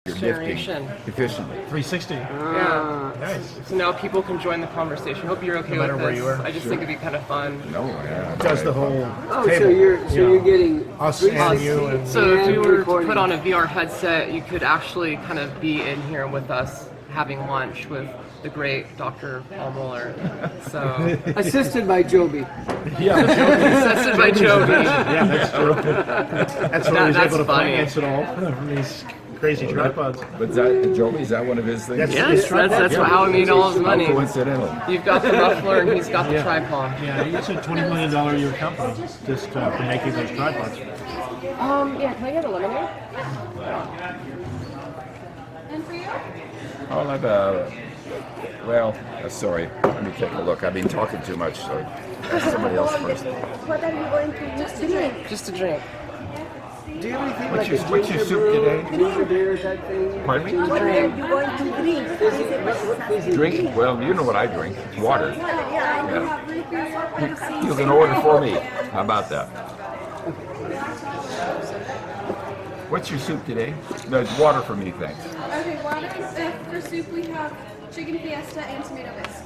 Generation. Efficiently. 360. Yeah. Nice. So now people can join the conversation. Hope you're okay No matter with where this. you are. I just think it'd be kind of fun. No, yeah. Does the whole Oh, table. so you're getting Us and you and So if you were to recording. put on a VR headset, you could actually kind of be in here with us having lunch with the great Dr. Paul Moller. So assisted by Joby. yeah, assisted by Joby. yeah, that's true. That's why he's That's able to funny. finance it all from these crazy tripods. But is that one of his things? That's- Yes, that's Yeah. how he made all his money. Coincidental. You've got the muffler and he's got the Yeah. tripod. Yeah, it's a $20 million a year company just for making those tripods. Yeah, can I get a lemonade? And for you? I'll have sorry. Let me take a look. I've been talking too much, so ask somebody else first. What are you going to just to drink? Just a drink. Do you have anything What's like your- a what's your ginger soup brew, today? ginger beer type thing? Pardon me? What are you going to drink? What is it? Drink? Well, you know what I drink. It's water. Yeah, I do have root beer, Pepsi. You can order for me. How about that? What's your soup today? No, it's water for me, thanks. Okay, water. For soup, we have chicken fiesta and tomato bisque.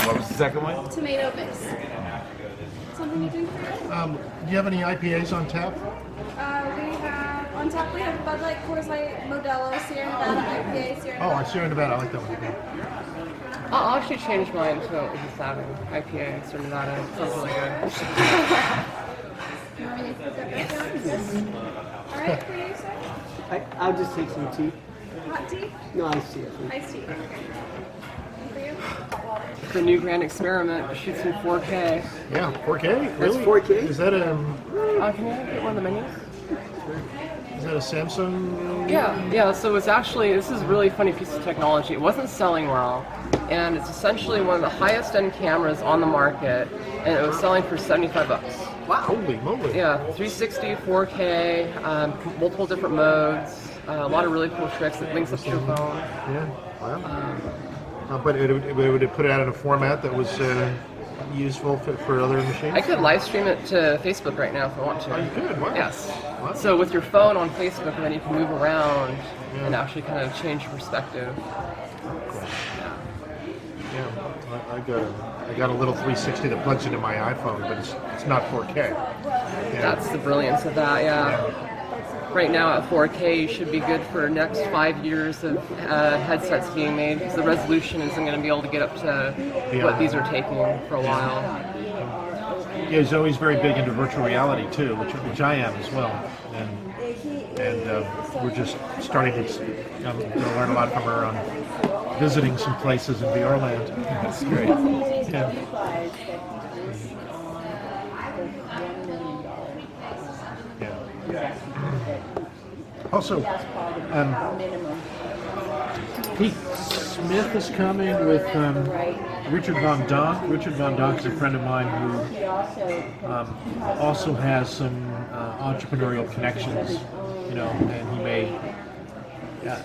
What was the second one? Tomato bisque. Something to drink for you? Do you have any IPAs on tap? We have, on top we have Bud Light, Coors Light, Modelo, Sierra Nevada IPA, Sierra Oh, Nevada. Sierra Nevada. I like that one. I'll actually change mine to just having IPA, Sierra Nevada. It sounds really good. You want me to put that back down? All right, for you, sir? I'll just take some tea. Hot tea? No, I see it. Iced tea. Okay. And for you? The new grand experiment shoots in 4K. Yeah, 4K. That's Really? 4K? Is that a Can you get one of the menus? Samsung? Yeah. So it's actually, this is a really funny piece of technology. It wasn't selling well, and it's essentially one of the highest end cameras on the market, and it was selling for $75. Wow, holy moly! Yeah, 360, 4K, multiple different modes, a lot of really cool tricks. It links up to your phone. Yeah. Wow. But would it put it out in a format that was useful for other machines? I could live stream it to Facebook right now if I want to. Oh, you could? Wow. Yes. Wow. So with your phone on Facebook, and then you can move around and actually kind of change your perspective. Yeah, I got a little 360 that plugs into my iPhone, but it's not 4K. Yeah. That's the brilliance of that, yeah. Right now at 4K, you should be good for next 5 years of headsets being made, because the resolution isn't going to be able to get up to what these are taking for a while. Yeah, Zoe's very big into virtual reality too, which I am as well, and we're just starting to learn a lot from her on visiting some places in VR land. That's great. Yeah. Also, Pete Smith is coming with Richard Von Donk. Richard Von Donk is a friend of mine who also has some entrepreneurial connections, and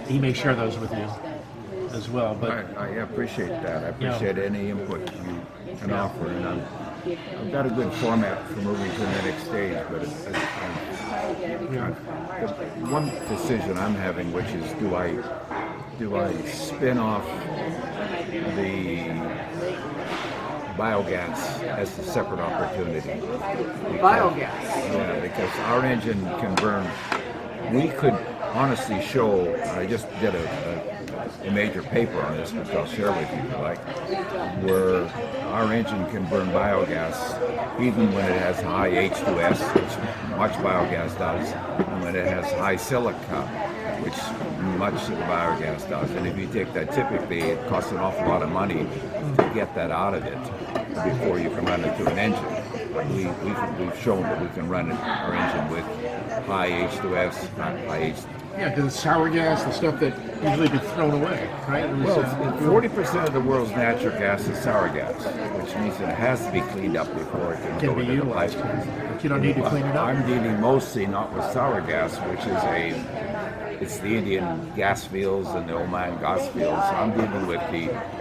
he may share those with you as well. But I appreciate that. I appreciate any input you can offer, and I've got a good format for moving to the next stage. But the one decision I'm having, which is do I spin off the biogas as a separate opportunity? Biogas. Yeah, because our engine can burn. We could honestly show. I just did a major paper on this, which I'll share with you if you like, where our engine can burn biogas even when it has high H2S, which much biogas does, and when it has high silica, which much of the biogas does. And if you take that, typically it costs an awful lot of money to get that out of it before you can run it to an engine. We've shown that we can run our engine with high H2S, high H. yeah, because it's sour gas, the stuff that usually gets thrown away, right? Well, 40% of the world's natural gas is sour gas, which means it has to be cleaned up before it can Can go be into the utilized, pipeline. but you don't need to clean it up. I'm dealing mostly not with sour gas, which is it's the Indian gas fields and the Oman gas fields. I'm dealing with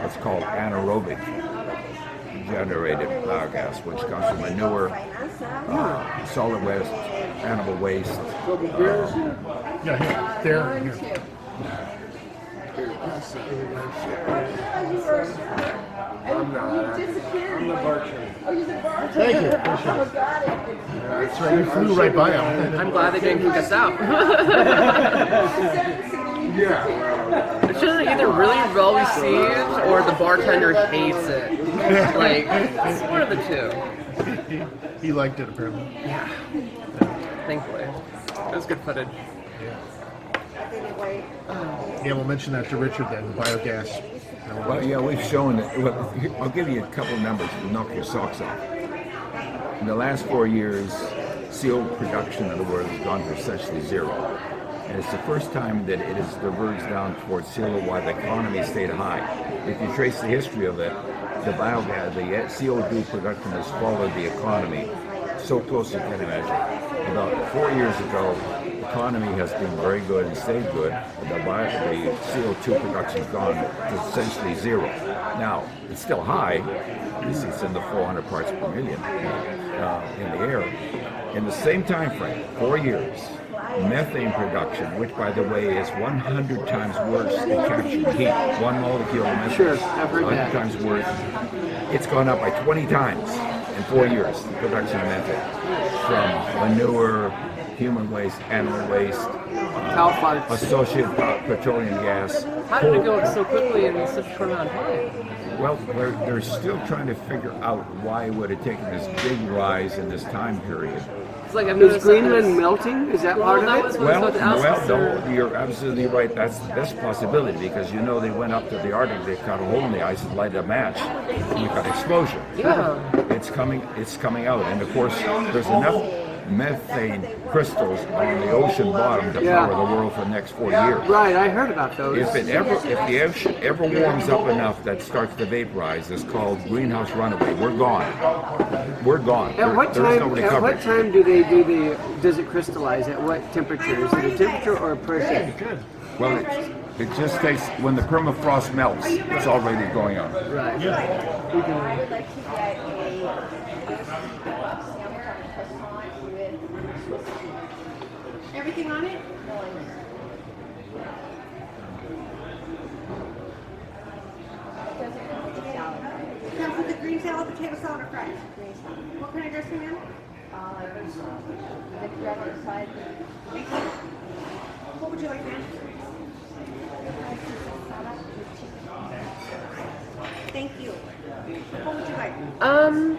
what's called anaerobic generated biogas, which comes from manure, solid waste, animal waste. Yeah, here, there, here. I'm not. I'm the bartender. Oh, you're the bartender. Thank you. Appreciate it. Got it. That's right. We flew right by him. I'm glad they didn't kick us out. It's just either really well received or the bartender hates it. Like, it's one of the two. He liked it apparently. Yeah. Thankfully. It was good footage. Yeah, we'll mention that to Richard then. The biogas. Well, yeah, we've shown that. Well, I'll give you a couple of numbers to knock your socks off. In the last 4 years, seal production in the world has gone to essentially zero. And it's the first time that it has diverged down towards zero while the economy stayed high. If you trace the history of it, the biogas, the CO2 production has followed the economy so close you can't imagine. About 4 years ago, the economy has been very good and stayed good, but the CO2 production's gone to essentially zero. Now, it's still high, at least it's in the 400 parts per million in the air. In the same time frame, 4 years, methane production, which by the way is 100 times worse than captured heat, one molecule of methane, Sure, I've heard 100 that. times worse. It's gone up by 20 times in 4 years, the production of methane, from manure, human waste, animal waste, Cow farts. associated petroleum gas. How did it go so quickly in such a short amount of time? Well, they're still trying to figure out why it would have taken this big rise in this time period. It's like I've Is noticed that Greenland there's- melting? Is that Well, part that of was it? what I was Well, about to ask, sir. no, you're absolutely right. That's the best possibility because they went up to the Arctic, they cut a hole in the ice and lighted a match, and you got explosion. Yeah. It's coming out, and of course, there's enough methane crystals on the ocean bottom to Yeah. power the world for the next 4 years. Right, I heard about those. If the ocean ever warms up enough that starts to vaporize, it's called greenhouse runaway. We're gone. We're gone. At what There's no time? At recovery. what time do they do the? Does it crystallize? At what temperature? Is it a temperature or a pressure? Well, it just takes when the permafrost melts. It's already going on. Right. I would like to get everything on it. Comes with the green salad, potato salad, or fries. What kind of dressing, ma'am? Thank you. What would you like, ma'am? Thank you. What would you like?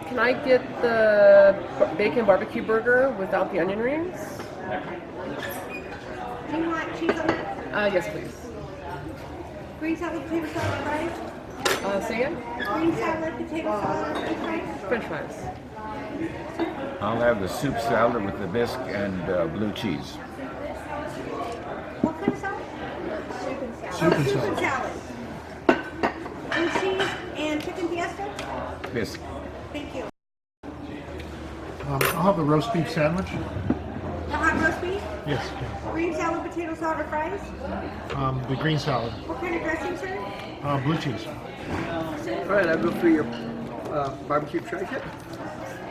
Can I get the bacon barbecue burger without the onion rings? Do you want cheese on that? Yes, please. Green salad, potato salad, fries? Say again? Green salad, potato salad, and fries? French fries. I'll have the soup salad with the bisque and blue cheese. What kind of salad? Soup and Soup salad. and salad. Blue cheese and chicken fiesta? Bisque. Thank you. I'll have the roast beef sandwich. The hot roast beef? Yes. Green salad, potato salad, or fries? The green salad. What kind of dressing, sir? Blue cheese. All right, I'll go for your barbecue tri-tip.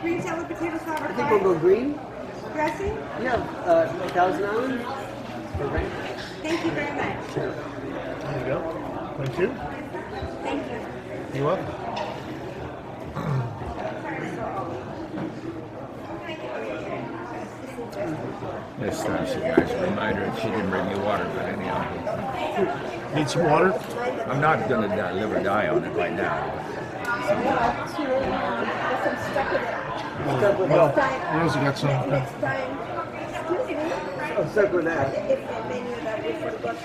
Green salad, potato salad, or I think we'll fries? go green. Dressing? Yeah, Thousand Island. Okay. Thank you very much. There you go. Thank you. Thank you. You're welcome. This time, she guys, reminder that she didn't bring me water, but anyhow, Need some water? I'm not going to live or die on it right now. Well, Rosie got some. Next time, excuse me, I'm stuck with that. if the menu that we forgot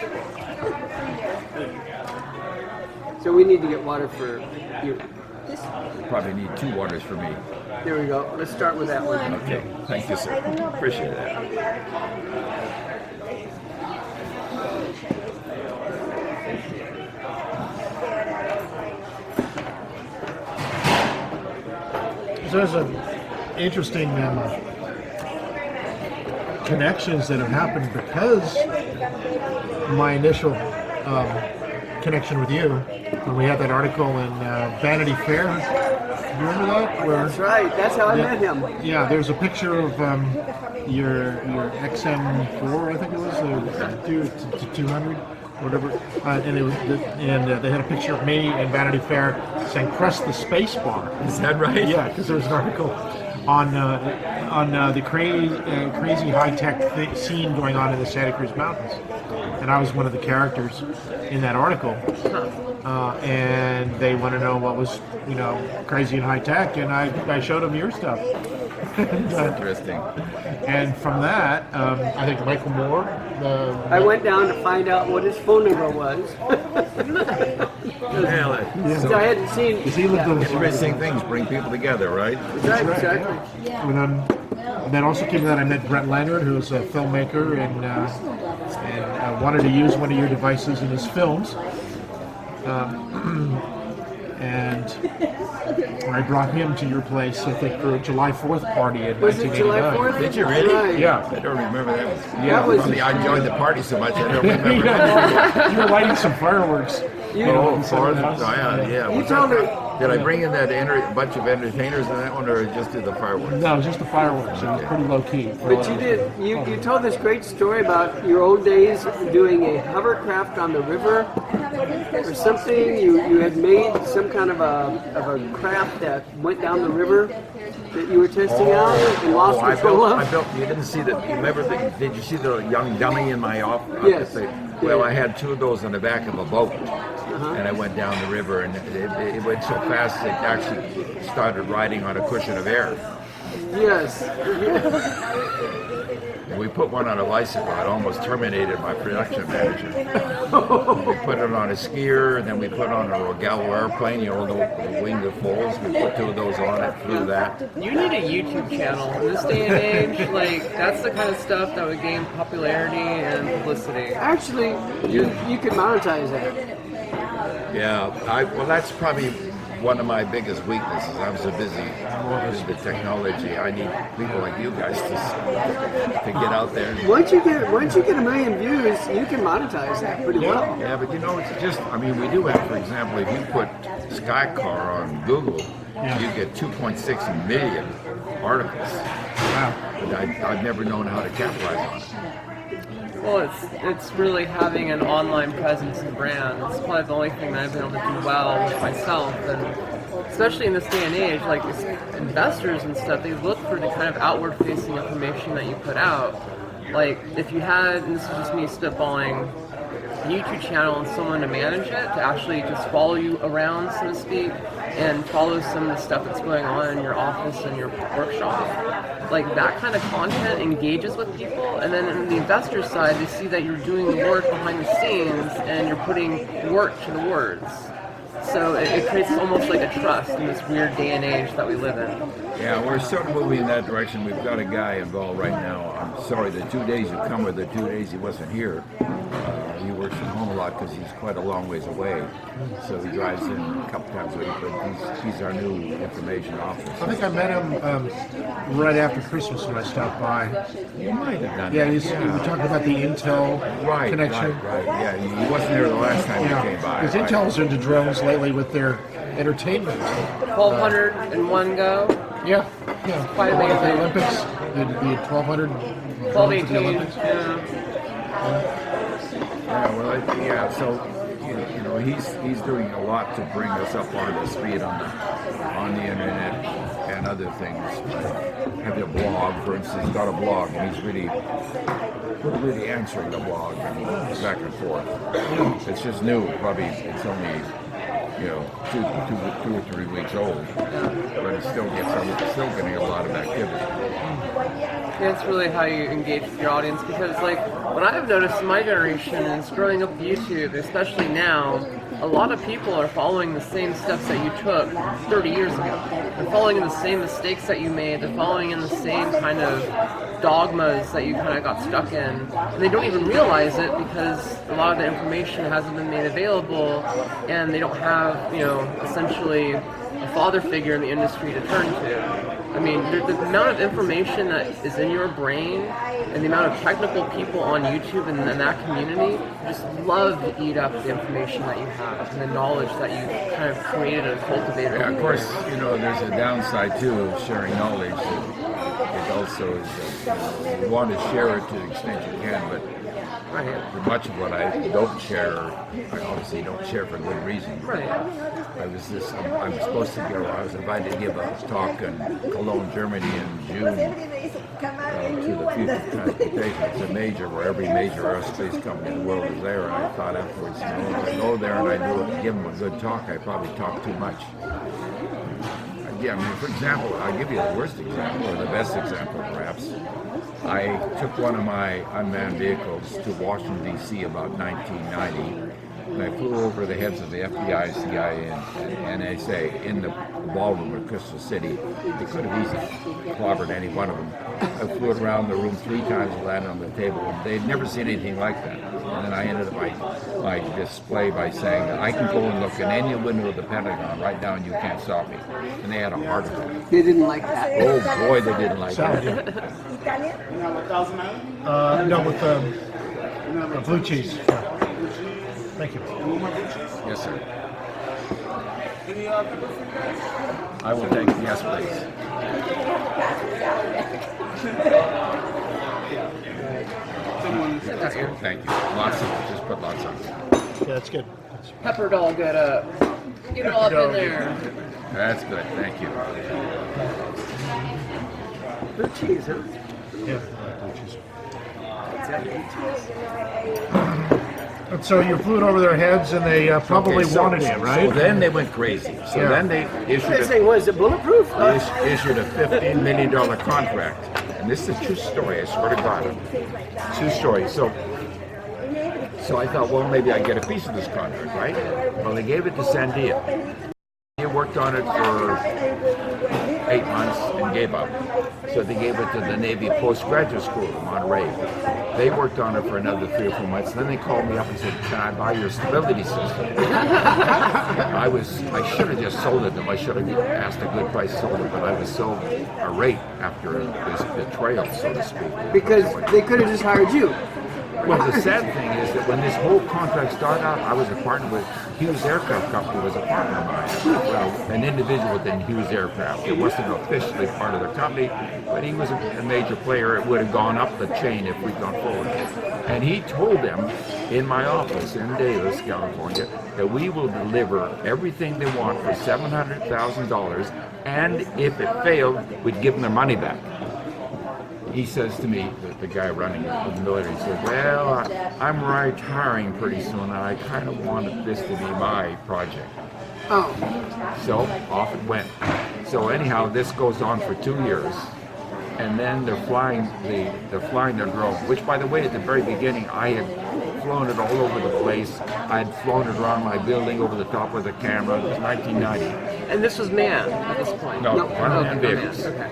to So we need to get water for you. Probably need 2 waters for me. There we go. Let's start with that one. Okay, thank you, sir. Appreciate that. So there's some interesting connections that have happened because my initial connection with you when we had that article in Vanity Fair. You remember that? Where, That's right. That's how I met him. yeah, there's a picture of your XM4, I think it was, 200, whatever, and they had a picture of me in Vanity Fair saying "Press the space bar." Is that right? Yeah, because there was an article on the crazy high-tech scene going on in the Santa Cruz Mountains, and I was one of the characters in that article. And they want to know what was, crazy and high-tech, and I showed them your stuff. Interesting. And from that, I think Michael Moore. I went down to find out what his phone number was. So I hadn't seen. Because he lived on Interesting things bring people together, right? Right, exactly. And then also came to that, I met Brett Leonard, who's a filmmaker, and wanted to use one of your devices in his films. And I brought him to your place, I think, for a July 4th party in Was it July 1989. 4th? Did you really? Right. Yeah. I don't remember that. Yeah. That was- Probably I enjoyed the party so much I don't remember. You were lighting some fireworks. Oh, Fourth? Yeah. You Was told that- me. Did I bring in that bunch of entertainers in that one, or just did the fireworks? No, it was just the fireworks. It was pretty low key. But you did. You told this great story about your old days doing a hovercraft on the river or something. You had made some kind of a craft that went down the river that you were testing out and lost I control built. of. You didn't see that. Did you see the young dummy in my office? Yes. Well, I had two of those on the back of a boat, and I went down the river, and it went so fast it actually started riding on a cushion of air. Yes. And we put one on a bicycle. It almost terminated my production manager. We put it on a skier, and then we put on a Rogallo airplane, the wing that folds. We put two of those on it, flew that. You need a YouTube channel in this day and age. Like, that's the kind of stuff that would gain popularity and publicity. Actually, you could monetize that. Yeah, well, that's probably one of my biggest weaknesses. I'm so busy with the technology. I need people like you guys to get out there. Once you get 1 million views, you can monetize that pretty well. Yeah, but it's just, we do have, for example, if you put Skycar on Google, you get 2.6 million articles. Wow. But I've never known how to capitalize on it. Well, it's really having an online presence and brand. It's probably the only thing that I've been able to do well with myself, and especially in this day and age, like investors and stuff, they look for the kind of outward-facing information that you put out. Like if you had, and this is just me spitballing, a YouTube channel and someone to manage it, to actually just follow you around, so to speak, and follow some of the stuff that's going on in your office and your workshop. Like that kind of content engages with people, and then on the investor side, they see that you're doing the work behind the scenes and you're putting work to the words. So it creates almost like a trust in this weird day and age that we live in. Yeah, we're sort of moving in that direction. We've got a guy involved right now. I'm sorry, the 2 days you come with the 2 days he wasn't here. He works from home a lot because he's quite a long ways away. So he drives in a couple times a week, but he's our new information officer. I think I met him right after Christmas when I stopped by. You might have done Yeah, that. we talked about the Intel connection. Right. Yeah, he wasn't there the last time he came by. Because Intel's into drones lately with their entertainment. 1,201 go. Yeah. Quite The amazing. Olympics, the 1,200 drones 12, at the 18. Olympics. So he's doing a lot to bring us up on the speed on the internet and other things. Have a blog, for instance. He's got a blog, and he's really answering the blog and back and forth. It's just new. Probably it's only 2 or 3 weeks old, but it's still getting a lot of activity. Yeah, it's really how you engage with your audience, because like what I've noticed in my generation is growing up with YouTube, especially now, a lot of people are following the same steps that you took 30 years ago. They're following in the same mistakes that you made. They're following in the same kind of dogmas that you kind of got stuck in. And they don't even realize it because a lot of the information hasn't been made available, and they don't have, essentially a father figure in the industry to turn to. I mean, the amount of information that is in your brain and the amount of technical people on YouTube and that community just love to eat up the information that you have and the knowledge that you kind of created and cultivated. Yeah, of course, there's a downside too of sharing knowledge. It also is, you want to share it to the extent you can, but Much of what I don't share, I obviously don't share for good reason. Right. I'm supposed to go. I was invited to give a talk in Cologne, Germany in June to the future of transportation. It's a major where every major aerospace company in the world is there. And I thought afterwards, if I go there and I give them a good talk, I probably talk too much. Yeah, I mean, for example, I'll give you the worst example, or the best example perhaps. I took one of my unmanned vehicles to Washington, D.C. about 1990, and I flew over the heads of the FBI, CIA, and NSA in the ballroom in Crystal City. They could have easily clobbered any one of them. I flew it around the room 3 times and landed on the table. They'd never seen anything like that. And then I ended my display by saying, I can go and look in any window of the Pentagon right now and you can't stop me. And they had a heart attack. They didn't like that. Oh boy, they didn't like that. No, with blue cheese. Thank you. Yes, sir. I will take yes, please. Thank you. Lots of it. Just put lots of it. Yeah, that's good. Pepper it all good up. Get it all up in there. That's good. Thank you. Blue cheese, huh? Yeah, blue cheese. And so you flew it over their heads, and they probably wanted it, right? So then they went crazy. So then they issued This thing was it bulletproof? issued a $15 million contract. And this is a true story, I swear to God. True story. So I thought, well, maybe I get a piece of this contract, right? Well, they gave it to Sandia. He worked on it for 8 months and gave up. So they gave it to the Navy Postgraduate School in Monterey. They worked on it for another 3 or 4 months. Then they called me up and said, "Can I buy your stability system?" I should have just sold it to them. I should have asked a good price, sold it, but I was so irate after this betrayal, so to speak. Because they could have just hired you. Well, the sad thing is that when this whole contract started out, I was a partner with Hughes Aircraft Company, was a partner of mine. Well, an individual within Hughes Aircraft. It wasn't officially part of the company, but he was a major player. It would have gone up the chain if we'd gone forward. And he told them in my office in Davis, California, that we will deliver everything they want for $700,000, and if it failed, we'd give them their money back. He says to me, the guy running the military, he says, "Well, I'm retiring pretty soon, and I kind of wanted this to be my project." Oh. So off it went. So anyhow, this goes on for 2 years, and then they're flying their drone. Which, by the way, at the very beginning, I had flown it all over the place. I had flown it around my building over the top of the camera. It was 1990. And this was manned at this point? No, one-man okay, vehicles. Okay.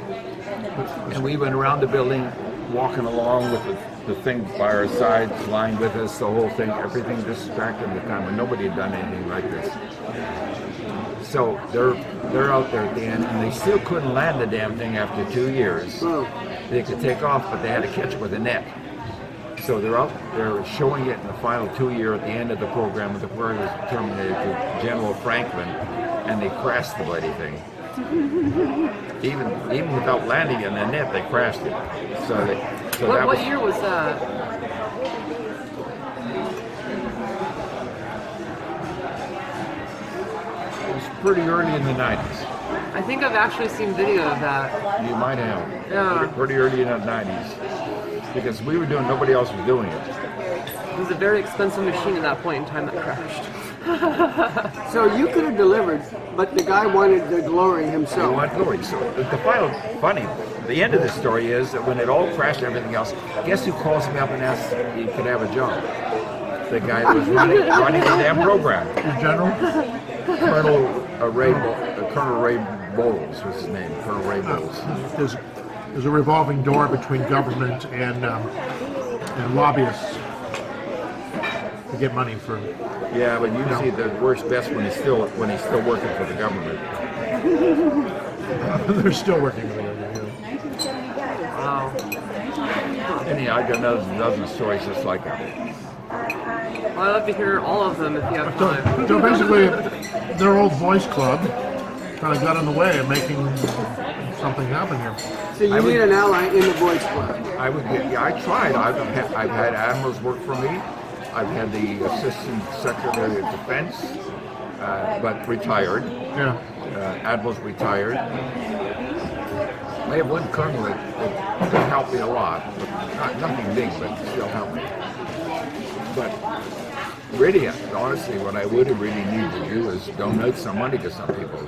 And we went around the building, walking along with the thing by our side, flying with us, the whole thing, everything just back in the time when nobody had done anything like this. So they're out there at the end, and they still couldn't land the damn thing after 2 years. They could take off, but they had to catch it with a net. So they're showing it in the final 2 year at the end of the program, when the program was terminated to General Franklin, and they crashed the bloody thing. Even without landing in the net, they crashed it. What year was that? It was pretty early in the 90s. I think I've actually seen video of that. You might have. Yeah. Pretty early in the 90s. Because we were doing, nobody else was doing it. It was a very expensive machine at that point in time that crashed. So you could have delivered, but the guy wanted the glory himself. We want glory. So the end of the story is that when it all crashed and everything else, guess who calls me up and asks if he could have a job? The guy that was running the damn program. Your general? Colonel Ray Bowles was his name. Colonel Ray Bowles. There's a revolving door between government and lobbyists to get money for. Yeah, but usually the works best when he's still working for the government. They're still working for the government. Wow. Anyhow, I got another dozen stories just like that. Well, I'd love to hear all of them if you have time. So basically, their old boys club, kind of got in the way of making something happen here. So you need an ally in the Boys Club. I tried. I've had admirals work for me. I've had the Assistant Secretary of Defense, but retired. Yeah. Admirals retired. I have one colonel that helped me a lot. Nothing big, but still helped me. But really, honestly, what I would have really needed to do is donate some money to some people.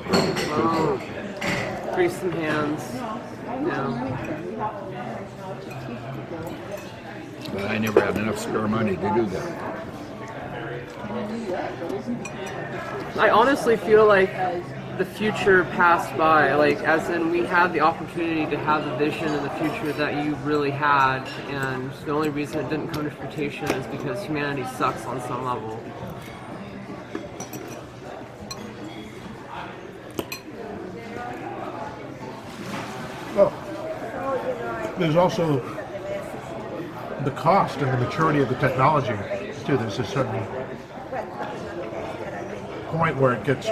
Grease some hands. Yeah. But I never had enough spare money to do that. I honestly feel like the future passed by, like as in we had the opportunity to have the vision in the future that you really had, and the only reason it didn't come to fruition is because humanity sucks on some level. Well, there's also the cost and the maturity of the technology too. There's a certain point where it gets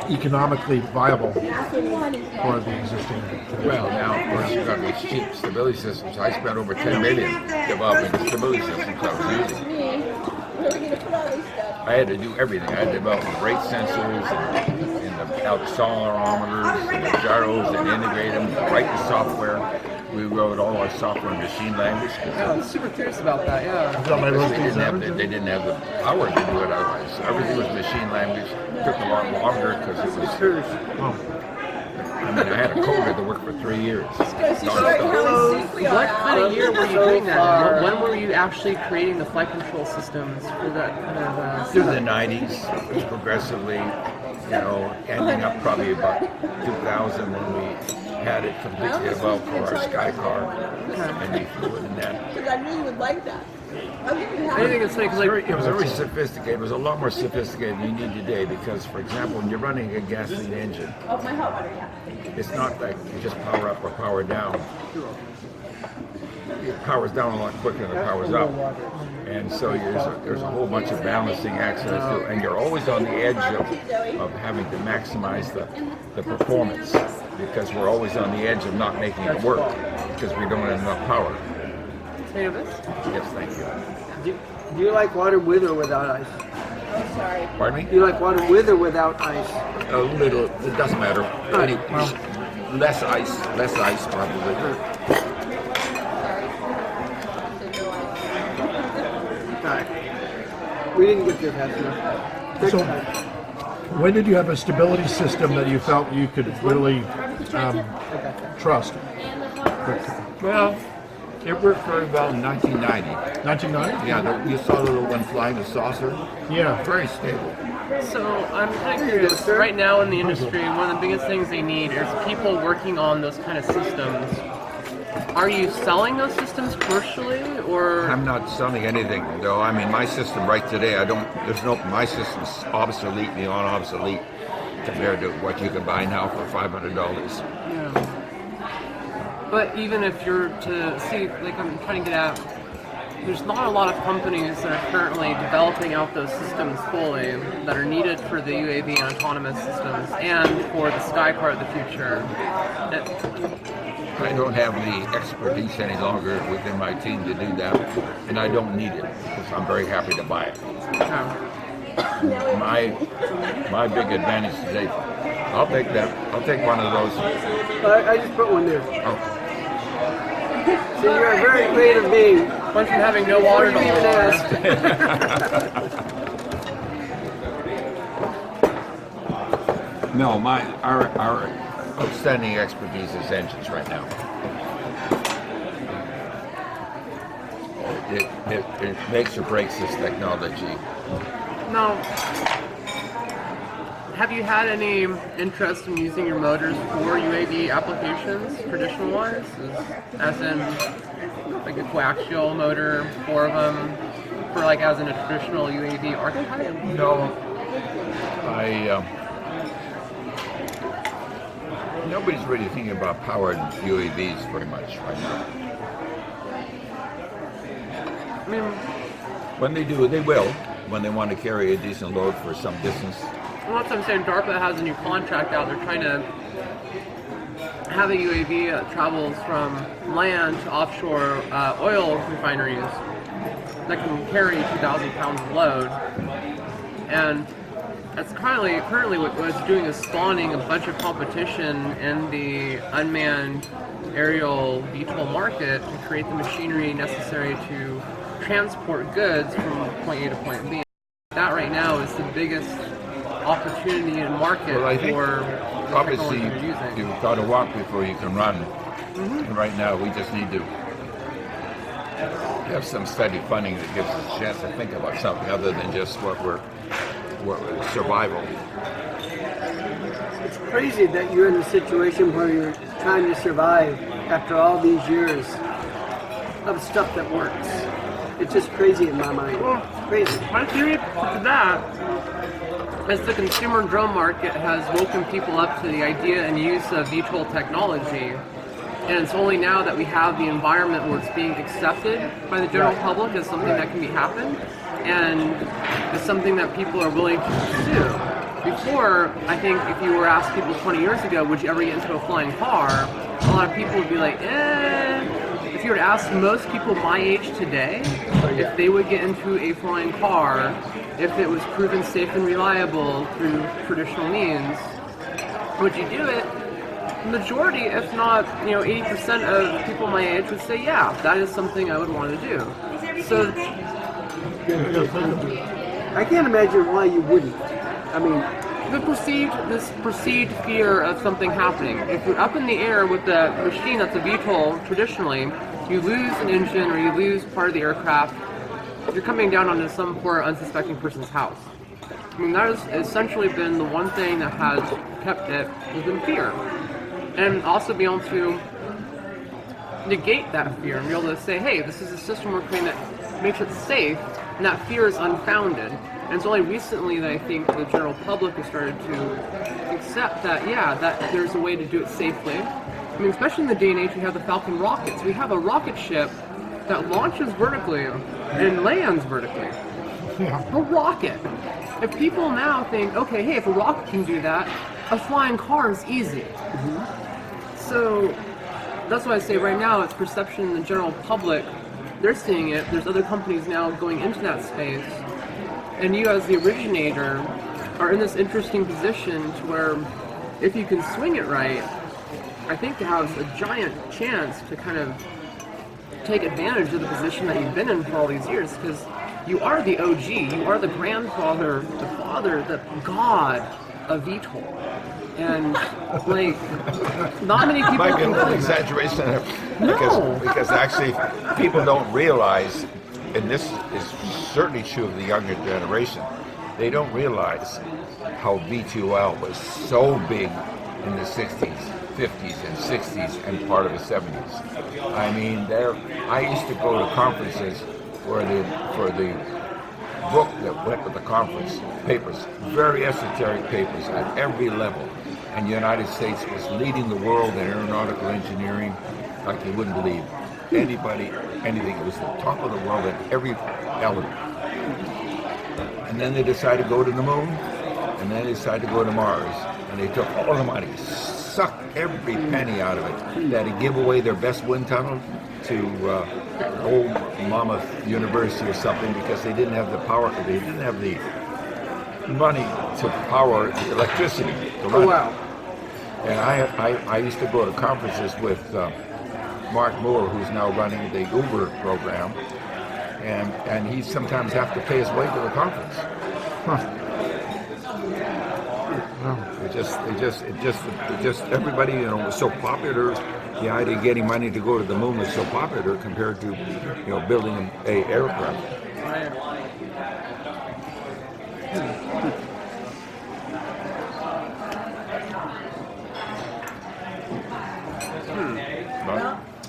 economically viable for the existing. Well, now, of course, you've got these cheap stability systems. I spent over $10 million developing the stability systems I was using. I had to do everything. I had to develop the rate sensors and the accelerometers and the gyros and integrate them, write the software. We wrote all our software in machine language. Yeah, I'm super curious about that, yeah. They didn't have the power to do it otherwise. So everything was machine language. It took a lot longer because it was... I mean, I had a coder that worked for 3 years. What kind of year were you doing that? When were you actually creating the flight control systems for that kind of... Through the 90s, progressively, ending up probably about 2000 when we had it completely developed for our Skycar, and we flew it in that. Because I knew you would like that. I think it's funny because It was very sophisticated. It was a lot more sophisticated than you need today because, for example, when you're running a gasoline engine, it's not like you just power up or power down. It powers down a lot quicker than it powers up. And so there's a whole bunch of balancing acts, and you're always on the edge of having to maximize the performance because we're always on the edge of not making it work because we don't have enough power. Yes, thank you. Do you like water with or without ice? Oh, sorry. Pardon me? Do you like water with or without ice? A little. It doesn't matter. Less ice probably. Alright. We didn't get there fast enough. Next So, time. when did you have a stability system that you felt you could really trust? Well, it worked very well in 1990. 1990? Yeah, you saw the little one flying the saucer. Yeah. Very stable. So I'm kind of curious, right now in the industry, one of the biggest things they need is people working on those kind of systems. Are you selling those systems commercially, or? I'm not selling anything, though. I mean, my system right today, my system's obsolete, beyond obsolete, compared to what you can buy now for $500. Yeah. But even if you're to see, like I'm trying to get at, there's not a lot of companies that are currently developing out those systems fully that are needed for the UAV and autonomous systems and for the Skycar of the future. I don't have the expertise any longer within my team to do that, and I don't need it because I'm very happy to buy it. My big advantage today, I'll take that. I'll take one of those. I just put one there. Oh. So you're a very creative being. Bunch from having no water to Before you even ask. No, our outstanding expertise is engines right now. It makes or breaks this technology. Now, have you had any interest in using your motors for UAV applications, traditional-wise? As in, like a coaxial motor, 4 of them, for like as in a traditional UAV archetype? No, nobody's really thinking about powered UAVs very much right now. I mean, When they do, they will. When they want to carry a decent load for some distance, Well, that's what I'm saying. DARPA has a new contract out. They're trying to have a UAV that travels from land to offshore oil refineries that can carry 2,000 pounds of load. And that's currently what it's doing is spawning a bunch of competition in the unmanned aerial VTOL market to create the machinery necessary to transport goods from point A to point B. That right now is the biggest opportunity in market Well, I think for the obviously technology we're using. you've got to walk before you can run. And right now we just need to have some steady funding that gives us a chance to think about something other than just what survival. It's crazy that you're in a situation where you're trying to survive after all these years of stuff that works. It's just crazy in my mind. It's crazy. My theory to that is the consumer drone market has woken people up to the idea and use of VTOL technology. And it's only now that we have the environment where it's being accepted by the general public as something that can be happened, and it's something that people are willing to pursue. Before, I think if you were asked people 20 years ago, would you ever get into a flying car, a lot of people would be like, If you were to ask most people my age today if they would get into a flying car if it was proven safe and reliable through traditional means, would you do it? The majority, if not 80% of people my age would say, yeah, that is something I would want to do. So I can't imagine why you wouldn't. I mean, this perceived fear of something happening. If you're up in the air with the machine that's a VTOL, traditionally, you lose an engine or you lose part of the aircraft, you're coming down onto some poor unsuspecting person's house. I mean, that has essentially been the one thing that has kept it within fear. And also be able to negate that fear and be able to say, hey, this is a system we're creating that makes it safe, and that fear is unfounded. And it's only recently that I think the general public has started to accept that, yeah, that there's a way to do it safely. I mean, especially in the day and age we have the Falcon rockets. We have a rocket ship that launches vertically and lands vertically. A rocket. If people now think, okay, hey, if a rocket can do that, a flying car is easy. So that's why I say right now it's perception in the general public. They're seeing it. There's other companies now going into that space. And you as the originator are in this interesting position to where if you can swing it right, I think you have a giant chance to kind of take advantage of the position that you've been in for all these years, because you are the OG, you are the grandfather, the father, the god of VTOL. And like, not many people Might be can an claim that. exaggeration No. because actually people don't realize, and this is certainly true of the younger generation, they don't realize how VTOL was so big in the 60s, 50s, and 60s, and part of the 70s. I mean, I used to go to conferences for the book that went with the conference, papers, very esoteric papers at every level. And the United States was leading the world in aeronautical engineering like you wouldn't believe. Anybody, anything. It was the top of the world at every element. And then they decided to go to the moon, and then they decided to go to Mars. And they took all the money, sucked every penny out of it. They had to give away their best wind tunnel to old Monmouth University or something because they didn't have the power, they didn't have the money to power the electricity to run. oh wow. And I used to go to conferences with Mark Moore, who's now running the Uber program, and he sometimes have to pay his way to the conference. It just everybody, was so popular. The idea of getting money to go to the moon was so popular compared to, building a aircraft.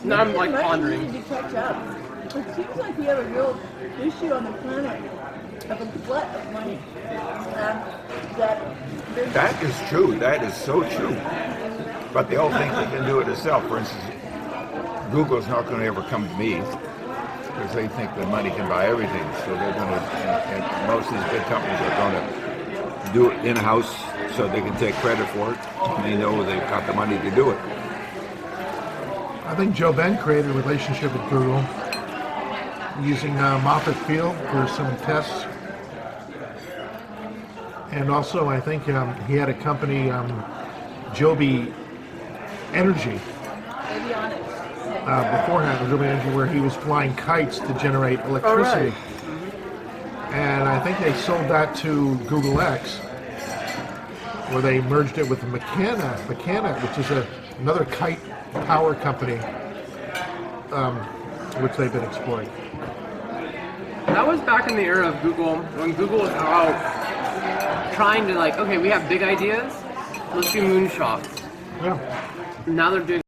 Now I'm like Might pondering. need to catch up. It seems like we have a real issue on the planet of a glut of money. That is true. That is so true. But they all think they can do it themselves. For instance, Google's not going to ever come to me because they think that money can buy everything. So they're going to, and most of these big companies are going to do it in-house so they can take credit for it. And they know they've got the money to do it. I think Joe Ben created a relationship with Google using Moffett Field for some tests. And also, I think he had a company, Joby Energy, beforehand, Joby Energy, where he was flying kites to generate electricity. And I think they sold that to Google X, where they merged it with Mechana, which is another kite power company, which they've been exploring. That was back in the era of Google, when Google was out trying to like, okay, we have big ideas, let's do moonshots. Yeah. Now they're doing